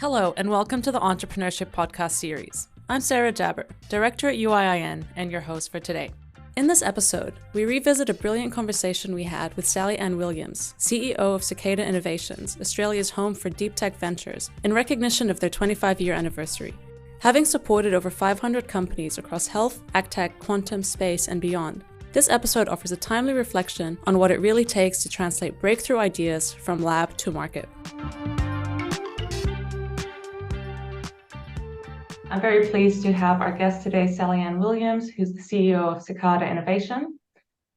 Hello, and welcome to the Entrepreneurship podcast series. I'm Sarah Jabber, Director at UIIN, and your host for today. In this episode, we revisit a brilliant conversation we had with Sally Ann Williams, CEO of Cicada Innovations, Australia's home for deep tech ventures, in recognition of their 25-year anniversary. Having supported over 500 companies across health, AgTech, quantum, space, and beyond, this episode offers a timely reflection on what it really takes to translate breakthrough ideas from lab to market. I'm very pleased to have our guest today, Sally Ann Williams, who's the CEO of Cicada Innovations,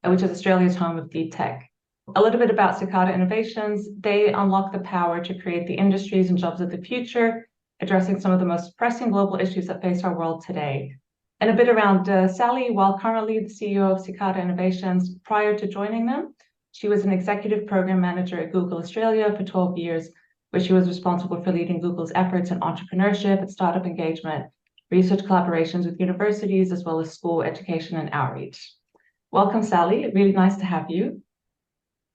which is Australia's home of deep tech. A little bit about Cicada Innovations: they unlock the power to create the industries and jobs of the future, addressing some of the most pressing global issues that face our world today. And a bit around Sally. While currently the CEO of Cicada Innovations, prior to joining them, she was an executive program manager at Google Australia for 12 years, where she was responsible for leading Google's efforts in entrepreneurship and startup engagement, research collaborations with universities, as well as school education and outreach. Welcome, Sally. Really nice to have you.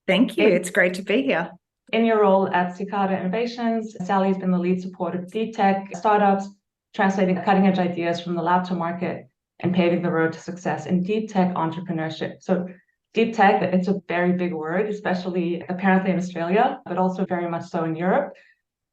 Thank you. It's great to be here. In your role at Cicada Innovations, Sally has been the lead supporter of deep tech startups, translating cutting-edge ideas from the lab to market and paving the road to success in deep tech entrepreneurship. So deep tech, it's a very big word, especially apparently in Australia, but also very much so in Europe.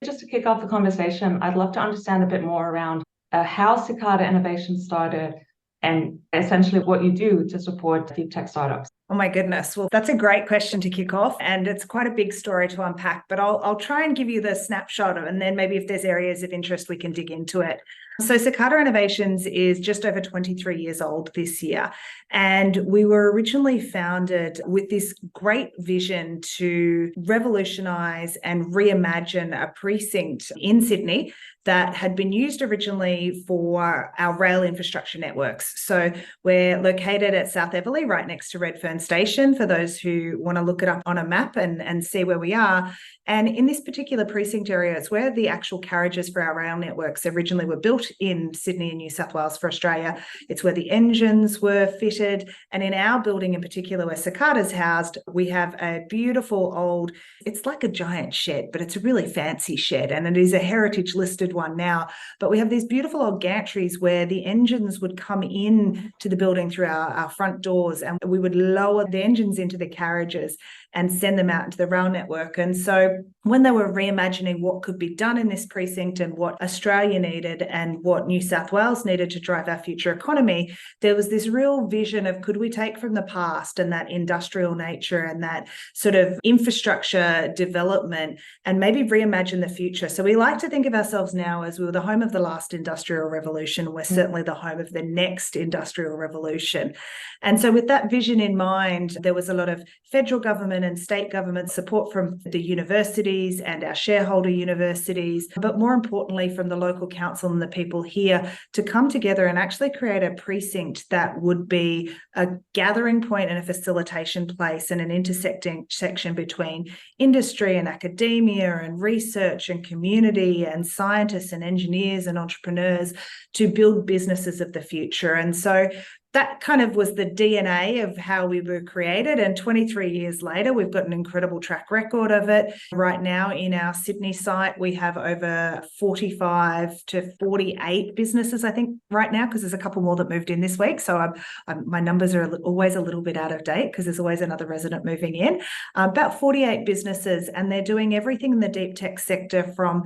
Just to kick off the conversation, I'd love to understand a bit more around how Cicada Innovations started and essentially what you do to support deep tech startups. Oh my goodness. Well, that's a great question to kick off, and it's quite a big story to unpack, but I'll try and give you the snapshot, and then maybe if there's areas of interest, we can dig into it. So Cicada Innovations is just over 23 years old this year, and we were originally founded with this great vision to revolutionize and reimagine a precinct in Sydney that had been used originally for our rail infrastructure networks. So we're located at South Everleigh, right next to Redfern Station, for those who want to look it up on a map and see where we are. And in this particular precinct area, it's where the actual carriages for our rail networks originally were built in Sydney and New South Wales for Australia. It's where the engines were fitted. And in our building in particular, where Cicada's housed, we have a beautiful old, it's like a giant shed, but it's a really fancy shed. And it is a heritage listed one now. But we have these beautiful old gantries where the engines would come in to the building through our front doors, and we would lower the engines into the carriages and send them out into the rail network. And so when they were reimagining what could be done in this precinct and what Australia needed and what New South Wales needed to drive our future economy, there was this real vision of, could we take from the past and that industrial nature and that sort of infrastructure development and maybe reimagine the future? So we like to think of ourselves now as we were the home of the last industrial revolution. We're certainly the home of the next industrial revolution. And so with that vision in mind, there was a lot of federal government and state government support from the universities and our shareholder universities, but more importantly from the local council and the people here to come together and actually create a precinct that would be a gathering point and a facilitation place and an intersecting section between industry and academia and research and community and scientists and engineers and entrepreneurs to build businesses of the future. And so that kind of was the DNA of how we were created. And 23 years later, we've got an incredible track record of it. Right now in our Sydney site, we have over 45 to 48 businesses, I think, right now, because there's a couple more that moved in this week. So my numbers are always a little bit out of date because there's always another resident moving in. About 48 businesses, and they're doing everything in the deep tech sector from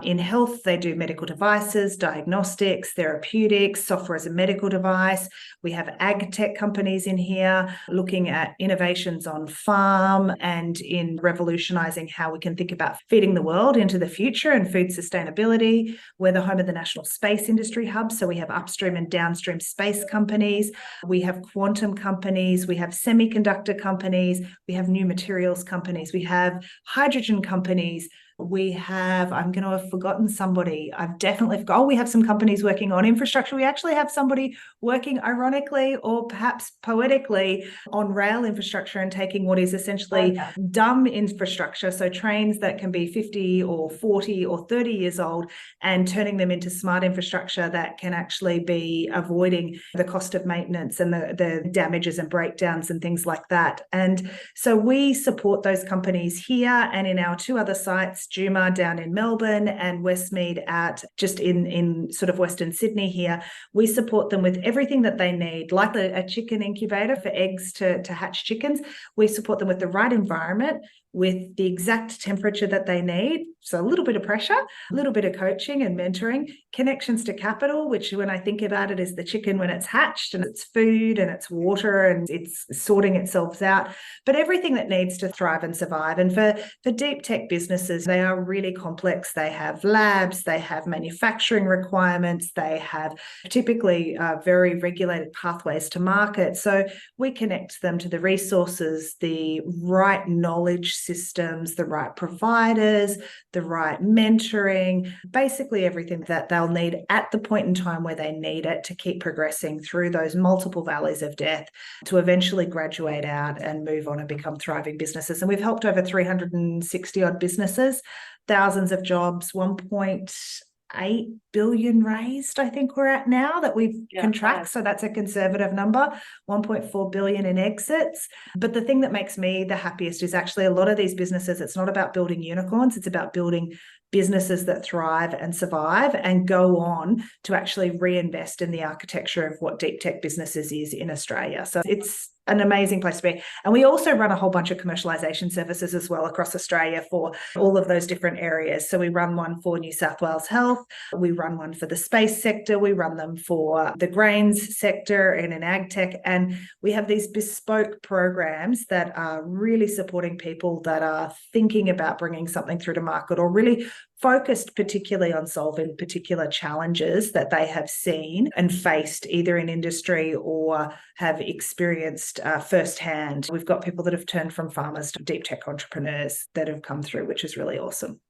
in health. They do medical devices, diagnostics, therapeutics, software as a medical device. We have AgTech companies in here looking at innovations on farm and in revolutionizing how we can think about feeding the world into the future and food sustainability. We're the home of the National Space Industry Hub, so we have upstream and downstream space companies. We have quantum companies. We have semiconductor companies. We have new materials companies. We have hydrogen companies. We have, I'm going to have forgotten somebody. I've definitely forgotten. Oh, we have some companies working on infrastructure. We actually have somebody working, ironically or perhaps poetically, on rail infrastructure and taking what is essentially dumb infrastructure, so trains that can be 50 or 40 or 30 years old, and turning them into smart infrastructure that can actually be avoiding the cost of maintenance and the damages and breakdowns and things like that. And so we support those companies here and in our two other sites, Juma down in Melbourne and Westmead at just in sort of Western Sydney here. We support them with everything that they need, like a chicken incubator for eggs to hatch chickens. We support them with the right environment, with the exact temperature that they need. So a little bit of pressure, a little bit of coaching and mentoring, connections to capital, which when I think about it is the chicken when it's hatched and it's food and it's water and it's sorting itself out, but everything that needs to thrive and survive. And for deep tech businesses, they are really complex. They have labs, they have manufacturing requirements, they have typically very regulated pathways to market. So we connect them to the resources, the right knowledge systems, the right providers, the right mentoring, basically everything that they'll need at the point in time where they need it to keep progressing through those multiple valleys of death to eventually graduate out and move on and become thriving businesses. And we've helped over 360 odd businesses, thousands of jobs, 1.8 billion raised, I think we're at now that we can track. So that's a conservative number, 1.4 billion in exits. But the thing that makes me the happiest is actually a lot of these businesses, it's not about building unicorns, it's about building businesses that thrive and survive and go on to actually reinvest in the architecture of what deep tech businesses is in Australia. So it's an amazing place to be. And we also run a whole bunch of commercialisation services as well across Australia for all of those different areas. So we run one for New South Wales Health, we run one for the space sector, we run them for the grains sector and in AgTech. And we have these bespoke programs that are really supporting people that are thinking about bringing something through to market or really focused particularly on solving particular challenges that they have seen and faced either in industry or have experienced firsthand. We've got people that have turned from farmers to deep tech entrepreneurs that have come through, which is really awesome.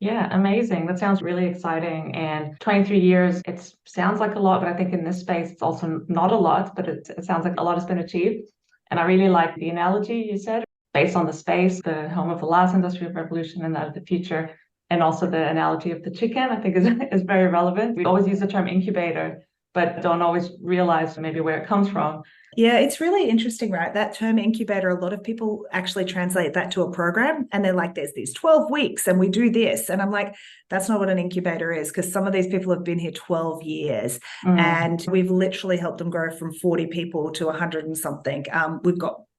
Yeah, amazing. That sounds really exciting. And 23 years, it sounds like a lot, but I think in this space, it's also not a lot, but it sounds like a lot has been achieved. And I really like the analogy you said, based on the space, the home of the last industrial revolution and that of the future. And also the analogy of the chicken, I think is very relevant. We always use the term incubator, but don't always realize maybe where it comes from. Yeah, it's really interesting, right? That term incubator, a lot of people actually translate that to a program and they're like, there's these 12 weeks and we do this. And I'm like, that's not what an incubator is, because some of these people have been here 12 years and we've literally helped them grow from 40 people to 100 and something.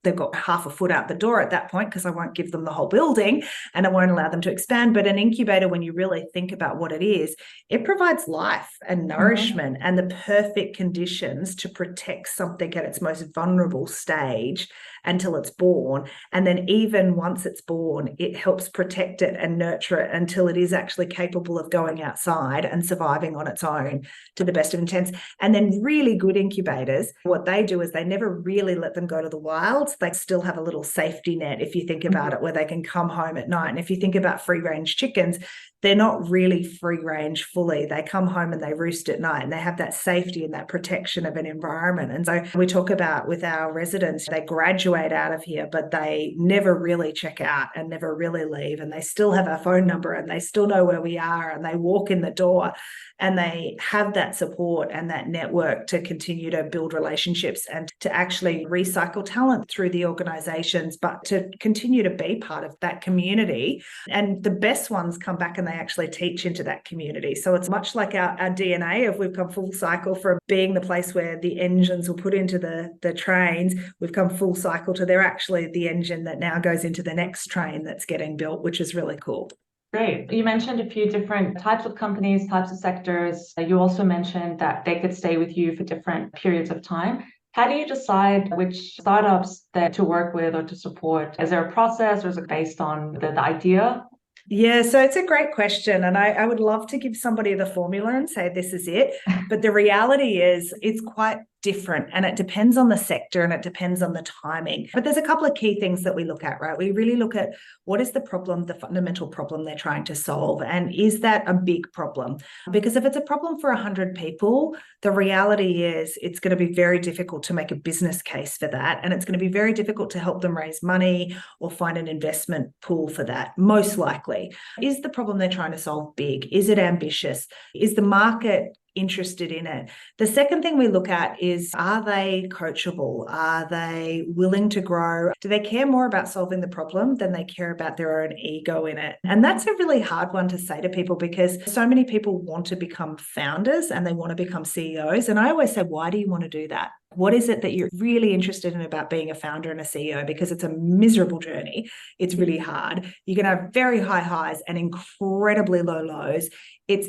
They've got half a foot out the door at that point because I won't give them the whole building and I won't allow them to expand. But an incubator, when you really think about what it is, it provides life and nourishment and the perfect conditions to protect something at its most vulnerable stage until it's born. And then even once it's born, it helps protect it and nurture it until it is actually capable of going outside and surviving on its own to the best of intents. And then really good incubators, what they do is they never really let them go to the wild. They still have a little safety net, if you think about it, where they can come home at night. And if you think about free range chickens, they're not really free range fully. They come home and they roost at night and they have that safety and that protection of an environment. And so we talk about with our residents, they graduate out of here, but they never really check out and never really leave. And they still have our phone number and they still know where we are and they walk in the door and they have that support and that network to continue to build relationships and to actually recycle talent through the organizations, but to continue to be part of that community. And the best ones come back and they actually teach into that community. So it's much like our DNA of we've come full cycle from being the place where the engines were put into the trains. We've come full cycle to they're actually the engine that now goes into the next train that's getting built, which is really cool. Great. You mentioned a few different types of companies, types of sectors. You also mentioned that they could stay with you for different periods of time. How do you decide which startups to work with or to support? Is there a process or is it based on the idea? Yeah, so it's a great question. And I would love to give somebody the formula and say, this is it. But the reality is it's quite different and it depends on the sector and it depends on the timing. But there's a couple of key things that we look at, right? We really look at what is the problem, the fundamental problem they're trying to solve. And is that a big problem? Because if it's a problem for 100 people, the reality is it's going to be very difficult to make a business case for that. And it's going to be very difficult to help them raise money or find an investment pool for that, most likely. Is the problem they're trying to solve big? Is it ambitious? Is the market interested in it. The second thing we look at is, are they coachable? Are they willing to grow? Do they care more about solving the problem than they care about their own ego in it? And that's a really hard one to say to people, because so many people want to become founders and they want to become CEOs. And I always say, why do you want to do that? What is it that you're really interested in about being a founder and a CEO? Because it's a miserable journey. It's really hard. You can have very high highs and incredibly low lows. It's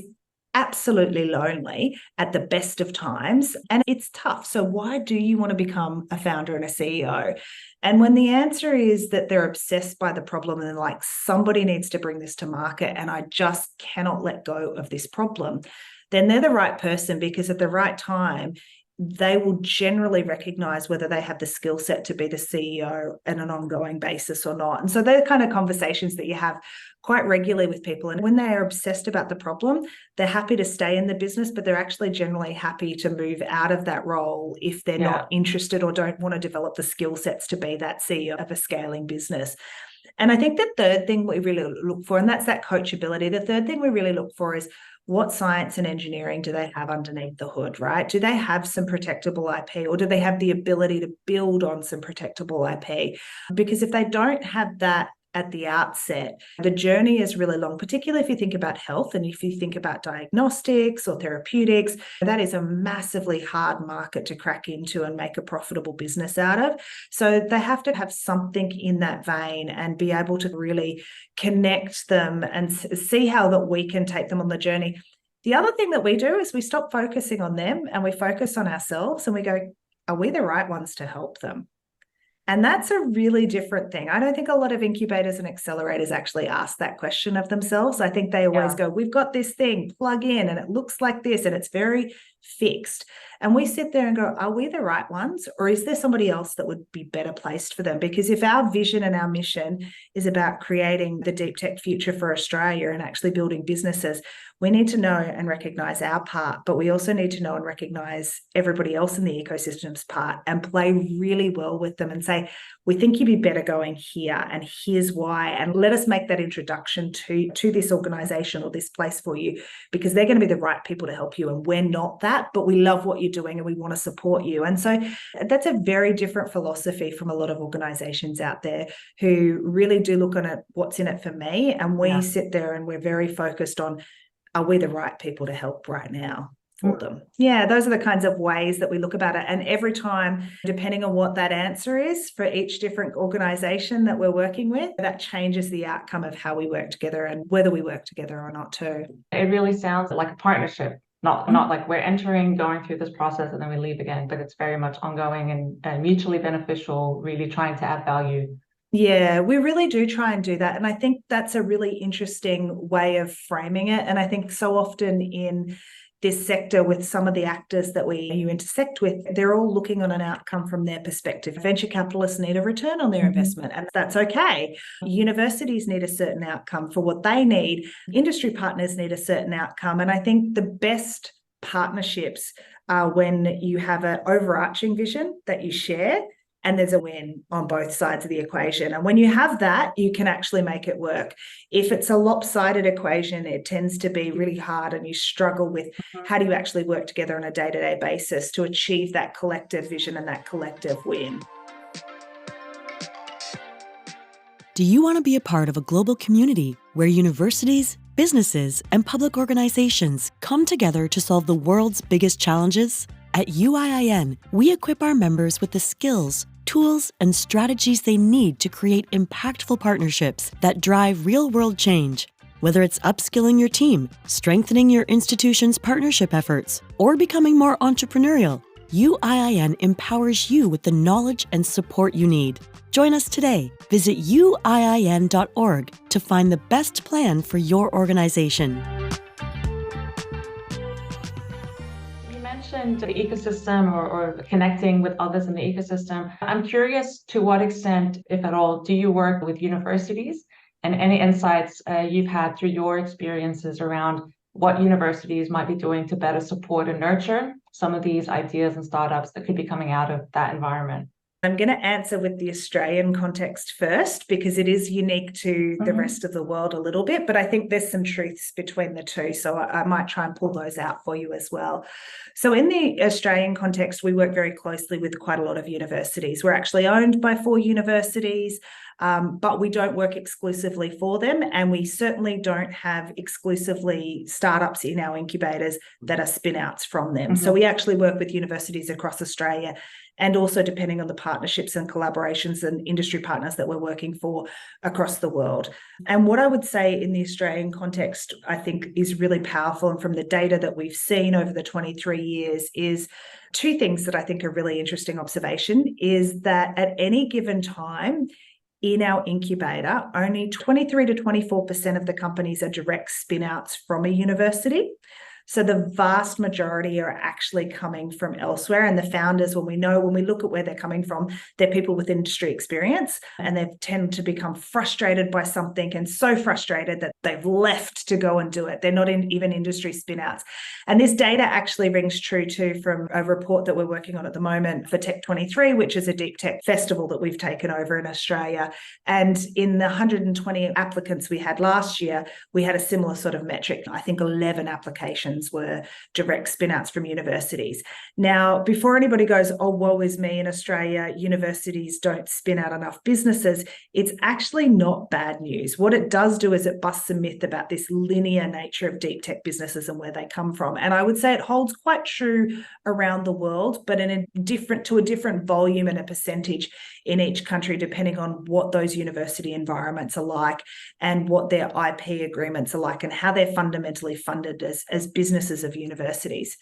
absolutely lonely at the best of times, and it's tough. So why do you want to become a founder and a CEO? And when the answer is that they're obsessed by the problem and they're like, somebody needs to bring this to market and I just cannot let go of this problem, then they're the right person, because at the right time, they will generally recognize whether they have the skill set to be the CEO on an ongoing basis or not. And so they're the kind of conversations that you have quite regularly with people. And when they are obsessed about the problem, they're happy to stay in the business, but they're actually generally happy to move out of that role if they're not interested or don't want to develop the skill sets to be that CEO of a scaling business. And I think the third thing we really look for, and that's that coachability. The third thing we really look for is, what science and engineering do they have underneath the hood, right? Do they have some protectable IP, or do they have the ability to build on some protectable IP? Because if they don't have that at the outset, the journey is really long, particularly if you think about health and if you think about diagnostics or therapeutics. That is a massively hard market to crack into and make a profitable business out of. So they have to have something in that vein and be able to really connect them and see how that we can take them on the journey. The other thing that we do is we stop focusing on them and we focus on ourselves, and we go, are we the right ones to help them? And that's a really different thing. I don't think a lot of incubators and accelerators actually ask that question of themselves. I think they always go, we've got this thing, plug in, and it looks like this, and it's very fixed. And we sit there and go, are we the right ones? Or is there somebody else that would be better placed for them? Because if our vision and our mission is about creating the deep tech future for Australia and actually building businesses, we need to know and recognize our part, but we also need to know and recognize everybody else in the ecosystem's part and play really well with them and say, we think you'd be better going here, and here's why, and let us make that introduction to this organization or this place for you, because they're going to be the right people to help you, and we're not that, but we love what you're doing and we want to support you. And so that's a very different philosophy from a lot of organizations out there who really do look on it, what's in it for me, and we sit there and we're very focused on, are we the right people to help right now for them? Yeah, those are the kinds of ways that we look about it. And every time, depending on what that answer is for each different organization that we're working with, that changes the outcome of how we work together and whether we work together or not too. It really sounds like a partnership, not like we're entering, going through this process, and then we leave again, but it's very much ongoing and mutually beneficial, really trying to add value. Yeah, we really do try and do that. And I think that's a really interesting way of framing it. And I think so often in this sector, with some of the actors that you intersect with, they're all looking on an outcome from their perspective. Venture capitalists need a return on their investment, and that's okay. Universities need a certain outcome for what they need. Industry partners need a certain outcome. And I think the best partnerships are when you have an overarching vision that you share, and there's a win on both sides of the equation. And when you have that, you can actually make it work. If it's a lopsided equation, it tends to be really hard, and you struggle with how do you actually work together on a day-to-day basis to achieve that collective vision and that collective win. Do you want to be a part of a global community where universities, businesses, and public organizations come together to solve the world's biggest challenges? At UIIN, we equip our members with the skills, tools, and strategies they need to create impactful partnerships that drive real-world change. Whether it's upskilling your team, strengthening your institution's partnership efforts, or becoming more entrepreneurial, UIIN empowers you with the knowledge and support you need. Join us today. Visit uiin.org to find the best plan for your organization. The ecosystem or connecting with others in the ecosystem. I'm curious, to what extent, if at all, do you work with universities, and any insights you've had through your experiences around what universities might be doing to better support and nurture some of these ideas and startups that could be coming out of that environment? I'm going to answer with the Australian context first, because it is unique to the rest of the world a little bit, but I think there's some truths between the two. So I might try and pull those out for you as well. So in the Australian context, we work very closely with quite a lot of universities. We're actually owned by 4 universities, but we don't work exclusively for them. And we certainly don't have exclusively startups in our incubators that are spin-outs from them. So we actually work with universities across Australia, and also depending on the partnerships and collaborations and industry partners that we're working for across the world. And what I would say in the Australian context, I think is really powerful, and from the data that we've seen over the 23 years, is 2 things that I think are really interesting observation, is that at any given time in our incubator, only 23 to 24% of the companies are direct spin-outs from a university. So the vast majority are actually coming from elsewhere. And the founders, when we look at where they're coming from, they're people with industry experience, and they tend to become frustrated by something, and so frustrated that they've left to go and do it. They're not even industry spin-outs. And this data actually rings true too from a report that we're working on at the moment for Tech 23, which is a deep tech festival that we've taken over in Australia. And in the 120 applicants we had last year, we had a similar sort of metric. I think 11 applications were direct spin-outs from universities. Now, before anybody goes, oh, woe is me, in Australia, universities don't spin out enough businesses, it's actually not bad news. What it does do is it busts a myth about this linear nature of deep tech businesses and where they come from. And I would say it holds quite true around the world, but in a different volume and a percentage in each country, depending on what those university environments are like and what their IP agreements are like and how they're fundamentally funded as businesses of universities.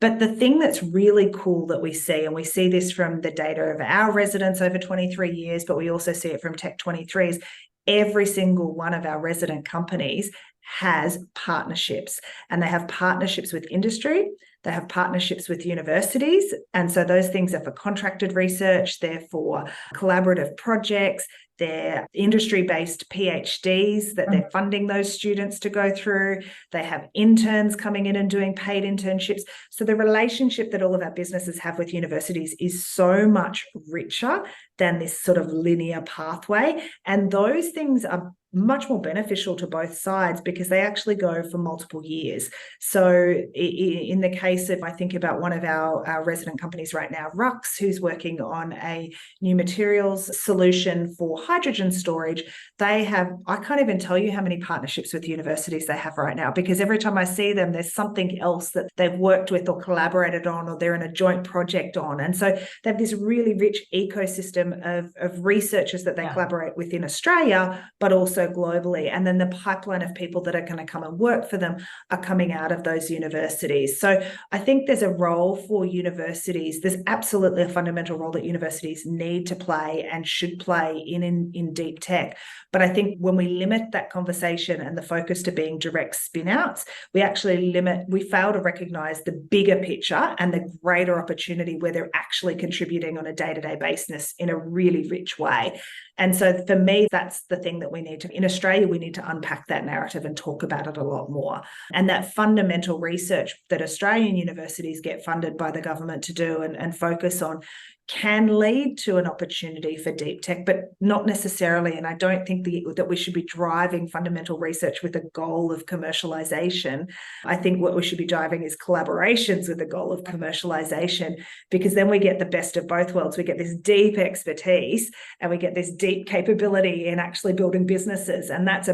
But the thing that's really cool that we see, and we see this from the data of our residents over 23 years, but we also see it from Tech 23, is every single one of our resident companies has partnerships, and they have partnerships with industry, they have partnerships with universities. And so those things are for contracted research, they're for collaborative projects, they're industry-based PhDs that they're funding those students to go through. They have interns coming in and doing paid internships. So the relationship that all of our businesses have with universities is so much richer than this sort of linear pathway. And those things are much more beneficial to both sides because they actually go for multiple years. So in the case of, I think about one of our resident companies right now, Rux, who's working on a new materials solution for hydrogen storage, they have, I can't even tell you how many partnerships with universities they have right now, because every time I see them, there's something else that they've worked with or collaborated on, or they're in a joint project on. And so they have this really rich ecosystem of researchers that they collaborate with in Australia, but also globally. And then the pipeline of people that are going to come and work for them are coming out of those universities. So I think there's a role for universities. There's absolutely a fundamental role that universities need to play and should play in deep tech. But I think when we limit that conversation and the focus to being direct spin-outs, we fail to recognize the bigger picture and the greater opportunity where they're actually contributing on a day-to-day basis in a really rich way. And so for me, that's the thing that we need to, in Australia, we need to unpack that narrative and talk about it a lot more. And that fundamental research that Australian universities get funded by the government to do and focus on can lead to an opportunity for deep tech, but not necessarily. And I don't think that we should be driving fundamental research with a goal of commercialization. I think what we should be driving is collaborations with a goal of commercialization, because then we get the best of both worlds. We get this deep expertise and we get this deep capability in actually building businesses. And that's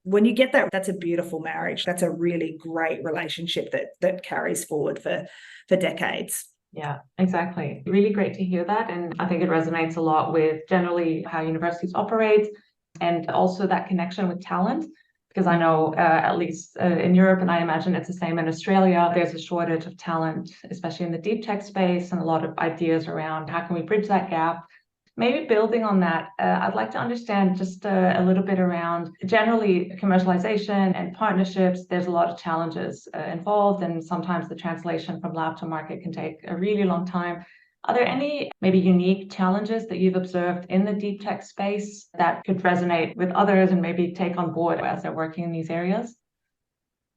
when you get that, that's a beautiful marriage. That's a really great relationship that carries forward for decades. Yeah, exactly. Really great to hear that. And I think it resonates a lot with generally how universities operate and also that connection with talent. Because I know, at least in Europe, and I imagine it's the same in Australia, there's a shortage of talent, especially in the deep tech space, and a lot of ideas around how can we bridge that gap. Maybe building on that, I'd like to understand just a little bit around generally commercialization and partnerships. There's a lot of challenges involved, and sometimes the translation from lab to market can take a really long time. Are there any maybe unique challenges that you've observed in the deep tech space that could resonate with others and maybe take on board as they're working in these areas?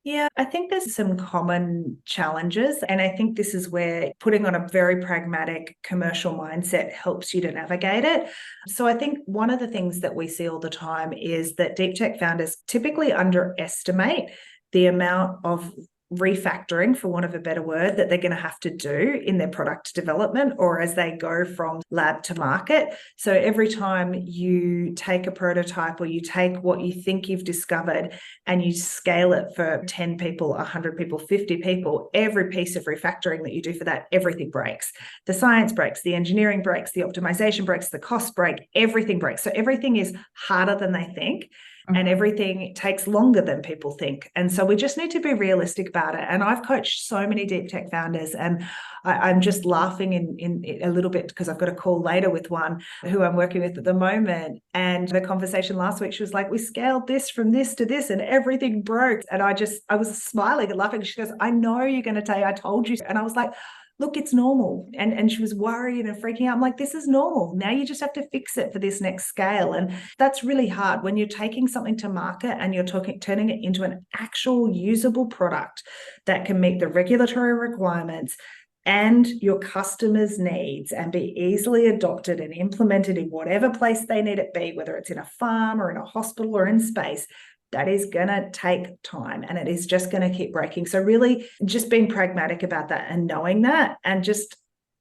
Yeah, I think there's some common challenges. And I think this is where putting on a very pragmatic commercial mindset helps you to navigate it. So I think one of the things that we see all the time is that deep tech founders typically underestimate the amount of refactoring, for want of a better word, that they're going to have to do in their product development or as they go from lab to market. So every time you take a prototype or you take what you think you've discovered and you scale it for 10 people, 100 people, 50 people, every piece of refactoring that you do for that, everything breaks. The science breaks, the engineering breaks, the optimization breaks, the cost break, everything breaks. So everything is harder than they think. And everything takes longer than people think. And so we just need to be realistic about it. And I've coached so many deep tech founders, and I'm just laughing in a little bit because I've got a call later with one who I'm working with at the moment. And the conversation last week, she was like, we scaled this from this to this and everything broke. And I was smiling and laughing. She goes, I know you're going to say I told you. And I was like, look, it's normal. And she was worried and freaking out. I'm like, this is normal. Now you just have to fix it for this next scale. And that's really hard when you're taking something to market and you're turning it into an actual usable product that can meet the regulatory requirements and your customers' needs and be easily adopted and implemented in whatever place they need it be, whether it's in a farm or in a hospital or in space. That is going to take time and it is just going to keep breaking. So really just being pragmatic about that and knowing that and just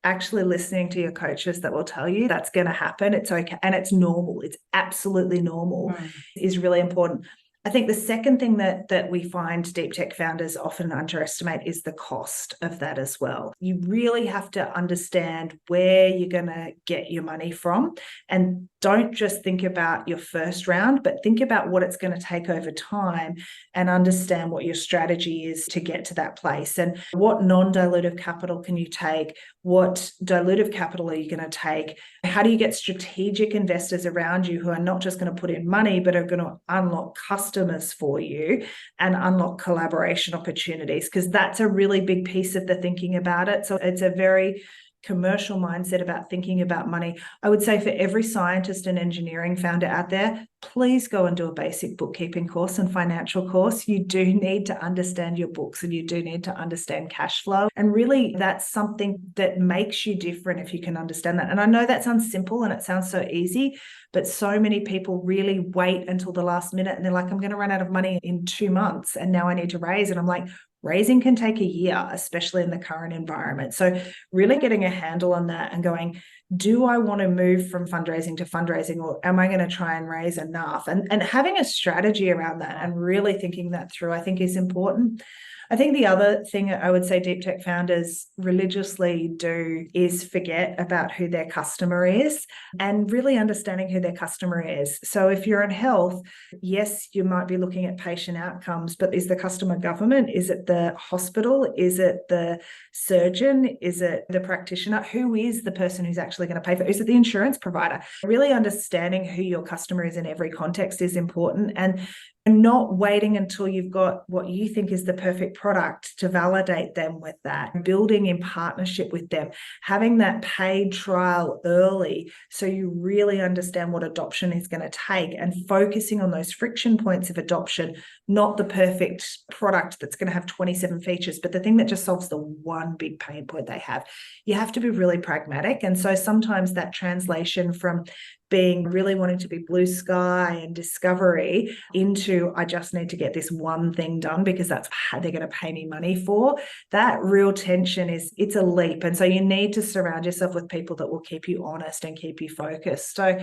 actually listening to your coaches that will tell you that's going to happen. It's okay. And it's normal. It's absolutely normal is really important. I think the second thing that we find deep tech founders often underestimate is the cost of that as well. You really have to understand where you're going to get your money from, and don't just think about your first round, but think about what it's going to take over time and understand what your strategy is to get to that place and what non-dilutive capital can you take, what dilutive capital are you going to take, how do you get strategic investors around you who are not just going to put in money, but are going to unlock customers for you and unlock collaboration opportunities, because that's a really big piece of the thinking about it. So it's a very commercial mindset about thinking about money. I would say for every scientist and engineering founder out there, please go and do a basic bookkeeping course and financial course. You do need to understand your books and you do need to understand cash flow. And really, that's something that makes you different if you can understand that. And I know that sounds simple and it sounds so easy, but so many people really wait until the last minute and they're like, I'm going to run out of money in 2 months and now I need to raise. And I'm like, raising can take a year, especially in the current environment. So really getting a handle on that and going, do I want to move from fundraising to fundraising, or am I going to try and raise enough? And having a strategy around that and really thinking that through, I think is important. I think the other thing I would say deep tech founders religiously do is forget about who their customer is and really understanding who their customer is. So if you're in health, yes, you might be looking at patient outcomes, but is the customer government? Is it the hospital? Is it the surgeon? Is it the practitioner? Who is the person who's actually going to pay for it? Is it the insurance provider? Really understanding who your customer is in every context is important, and not waiting until you've got what you think is the perfect product to validate them with that, building in partnership with them, having that paid trial early so you really understand what adoption is going to take, and focusing on those friction points of adoption, not the perfect product that's going to have 27 features, but the thing that just solves the one big pain point they have. You have to be really pragmatic. And so sometimes that translation from being really wanting to be blue sky and discovery into I just need to get this one thing done because that's how they're going to pay me money for, that real tension it's a leap. And so you need to surround yourself with people that will keep you honest and keep you focused. So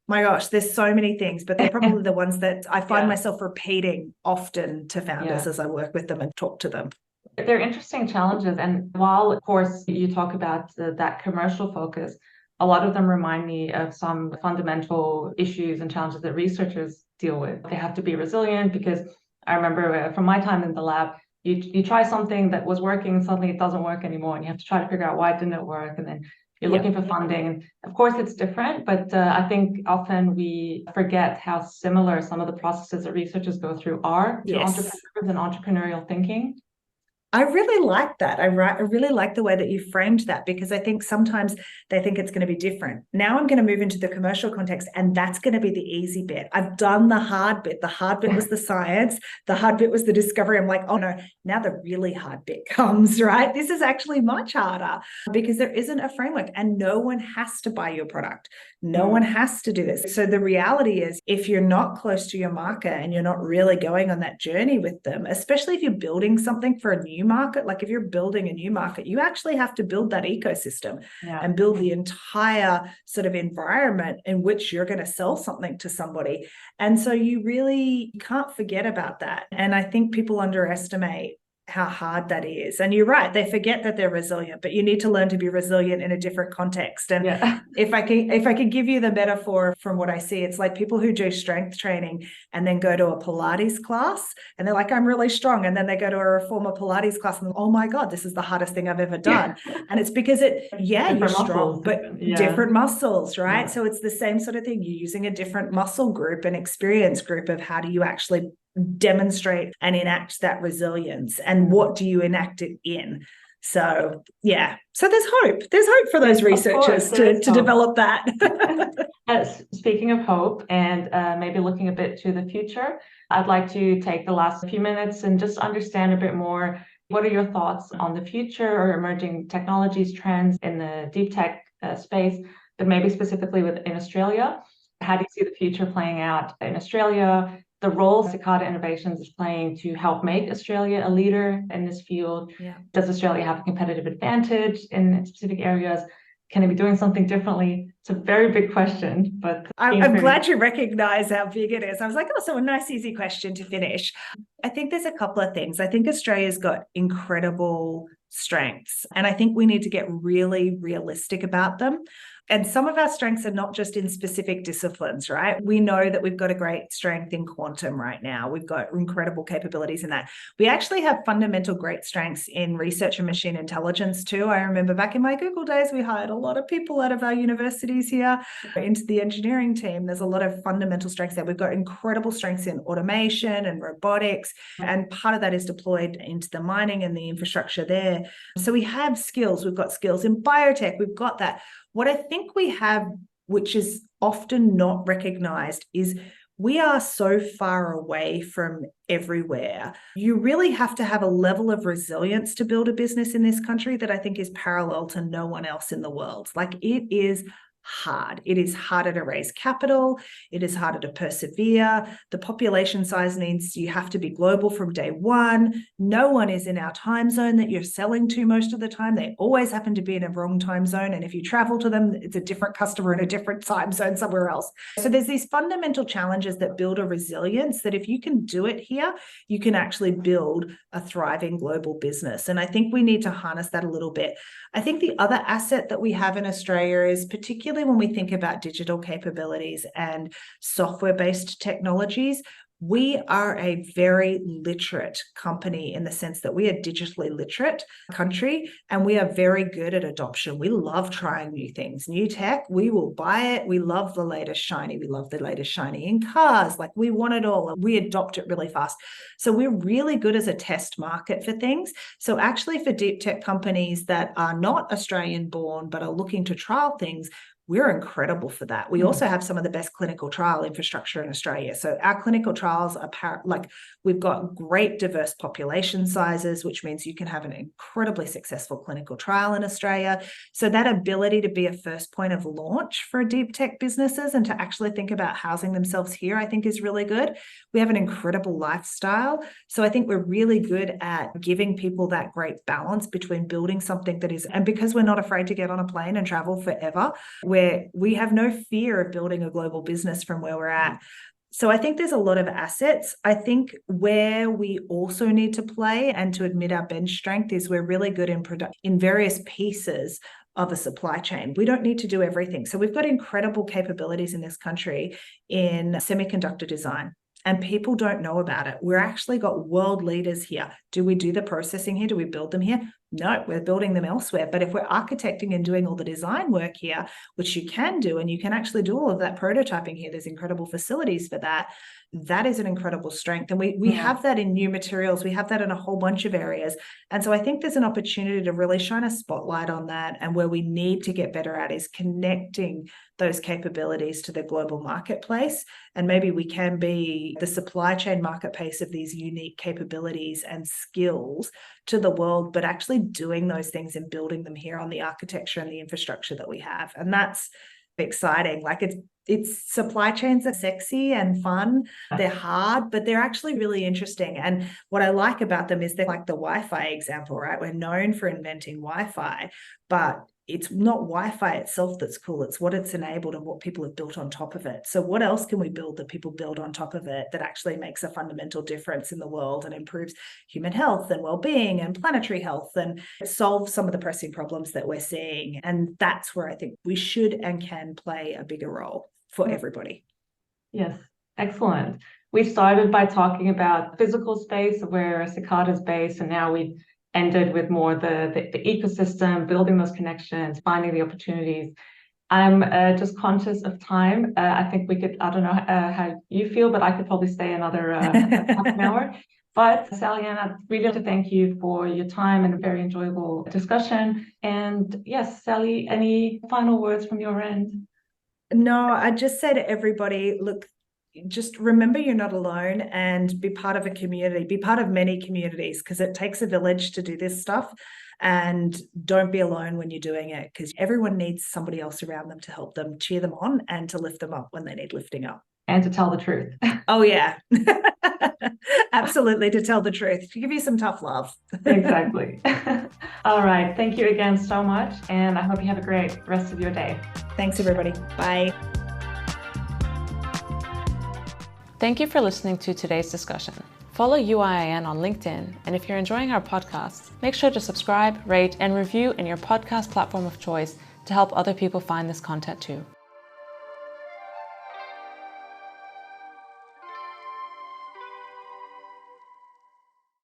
my gosh, there's so many things, but they're probably the ones that I find myself repeating often to founders as I work with them and talk to them. They're interesting challenges. And while, of course, you talk about that commercial focus, a lot of them remind me of some fundamental issues and challenges that researchers deal with. They have to be resilient because I remember from my time in the lab, you try something that was working, suddenly it doesn't work anymore, and you have to try to figure out why it didn't work, and then you're looking for funding. And of course, it's different, but I think often we forget how similar some of the processes that researchers go through are to entrepreneurs and entrepreneurial thinking. I really like that. I really like the way that you framed that, because I think sometimes they think it's going to be different. Now I'm going to move into the commercial context, and that's going to be the easy bit. I've done the hard bit. The hard bit was the science. The hard bit was the discovery. I'm like, oh no, now the really hard bit comes, right? This is actually much harder because there isn't a framework and no one has to buy your product. No one has to do this. So the reality is, if you're not close to your market and you're not really going on that journey with them, especially if you're building something for a new market, like if you're building a new market, you actually have to build that ecosystem and build the entire sort of environment in which you're going to sell something to somebody. And so you really can't forget about that. And I think people underestimate how hard that is. And you're right, they forget that they're resilient, but you need to learn to be resilient in a different context. And if I can give you the metaphor from what I see, it's like people who do strength training and then go to a Pilates class and they're like, I'm really strong. And then they go to a reformer Pilates class and, oh my God, this is the hardest thing I've ever done. And it's because you're strong, but different muscles, right? So it's the same sort of thing. You're using a different muscle group and experience group of how do you actually demonstrate and enact that resilience, and what do you enact it in? So so there's hope for those researchers to develop that. Speaking of hope, and maybe looking a bit to the future, I'd like to take the last few minutes and just understand a bit more. What are your thoughts on the future or emerging technologies, trends in the deep tech space, but maybe specifically in Australia? How do you see the future playing out in Australia? The role Cicada Innovations is playing to help make Australia a leader in this field. Does Australia have a competitive advantage in specific areas? Can it be doing something differently? It's a very big question, but I'm glad you recognize how big it is. I was like, oh, so a nice, easy question to finish. I think there's a couple of things. I think Australia's got incredible strengths, and I think we need to get really realistic about them. And some of our strengths are not just in specific disciplines, right? We know that we've got a great strength in quantum right now. We've got incredible capabilities in that. We actually have fundamental great strengths in research and machine intelligence too. I remember back in my Google days, we hired a lot of people out of our universities here into the engineering team. There's a lot of fundamental strengths there. We've got incredible strengths in automation and robotics, and part of that is deployed into the mining and the infrastructure there. So we have skills. We've got skills in biotech. We've got that. What I think we have, which is often not recognized, is we are so far away from everywhere. You really have to have a level of resilience to build a business in this country that I think is parallel to no one else in the world. Like, it is hard. It is harder to raise capital. It is harder to persevere. The population size means you have to be global from day one. No one is in our time zone that you're selling to most of the time. They always happen to be in a wrong time zone. And if you travel to them, it's a different customer in a different time zone somewhere else. So there's these fundamental challenges that build a resilience that if you can do it here, you can actually build a thriving global business. And I think we need to harness that a little bit. I think the other asset that we have in Australia is, particularly when we think about digital capabilities and software-based technologies, we are a very literate company in the sense that we are digitally literate country, and we are very good at adoption. We love trying new things, new tech. We will buy it. We love the latest shiny. We love the latest shiny in cars. Like, we want it all. We adopt it really fast. So we're really good as a test market for things. So actually, for deep tech companies that are not Australian born but are looking to trial things, we're incredible for that. We also have some of the best clinical trial infrastructure in Australia. So our clinical trials are we've got great diverse population sizes, which means you can have an incredibly successful clinical trial in Australia. So that ability to be a first point of launch for deep tech businesses and to actually think about housing themselves here, I think is really good. We have an incredible lifestyle. So I think we're really good at giving people that great balance between building something that is, and because we're not afraid to get on a plane and travel forever, where we have no fear of building a global business from where we're at. So I think there's a lot of assets. I think where we also need to play and to admit our bench strength is we're really good in various pieces of a supply chain. We don't need to do everything. So we've got incredible capabilities in this country in semiconductor design, and people don't know about it. We're actually got world leaders here. Do we do the processing here? Do we build them here? No, we're building them elsewhere. But if we're architecting and doing all the design work here, which you can do, and you can actually do all of that prototyping here, there's incredible facilities for that. That is an incredible strength. And we have that in new materials. We have that in a whole bunch of areas. And so I think there's an opportunity to really shine a spotlight on that. And where we need to get better at is connecting those capabilities to the global marketplace. And maybe we can be the supply chain marketplace of these unique capabilities and skills to the world, but actually doing those things and building them here on the architecture and the infrastructure that we have. And that's exciting. Like it's supply chains are sexy and fun. They're hard, but they're actually really interesting. And what I like about them is they're like the Wi-Fi example, right? We're known for inventing Wi-Fi, but it's not Wi-Fi itself that's cool. It's what it's enabled and what people have built on top of it. So what else can we build that people build on top of it that actually makes a fundamental difference in the world and improves human health and well-being and planetary health and solves some of the pressing problems that we're seeing? And that's where I think we should and can play a bigger role for everybody. Yes, excellent. We started by talking about physical space where Cicada is based, and now we ended with more the ecosystem, building those connections, finding the opportunities. I'm just conscious of time. I think we could, I don't know how you feel, but I could probably stay another half an hour. But Sally-Ann, I'd really like to thank you for your time and a very enjoyable discussion. And yes, Sally, any final words from your end? No, I just say to everybody, look, just remember you're not alone and be part of a community, be part of many communities, because it takes a village to do this stuff. And don't be alone when you're doing it, because everyone needs somebody else around them to help them, cheer them on, and to lift them up when they need lifting up. And to tell the truth. Oh, yeah. Absolutely, to tell the truth, to give you some tough love. Exactly. All right. Thank you again so much. And I hope you have a great rest of your day. Thanks, everybody. Bye. Thank you for listening to today's discussion. Follow UIIN on LinkedIn, and if you're enjoying our podcast, make sure to subscribe, rate, and review in your podcast platform of choice to help other people find this content too.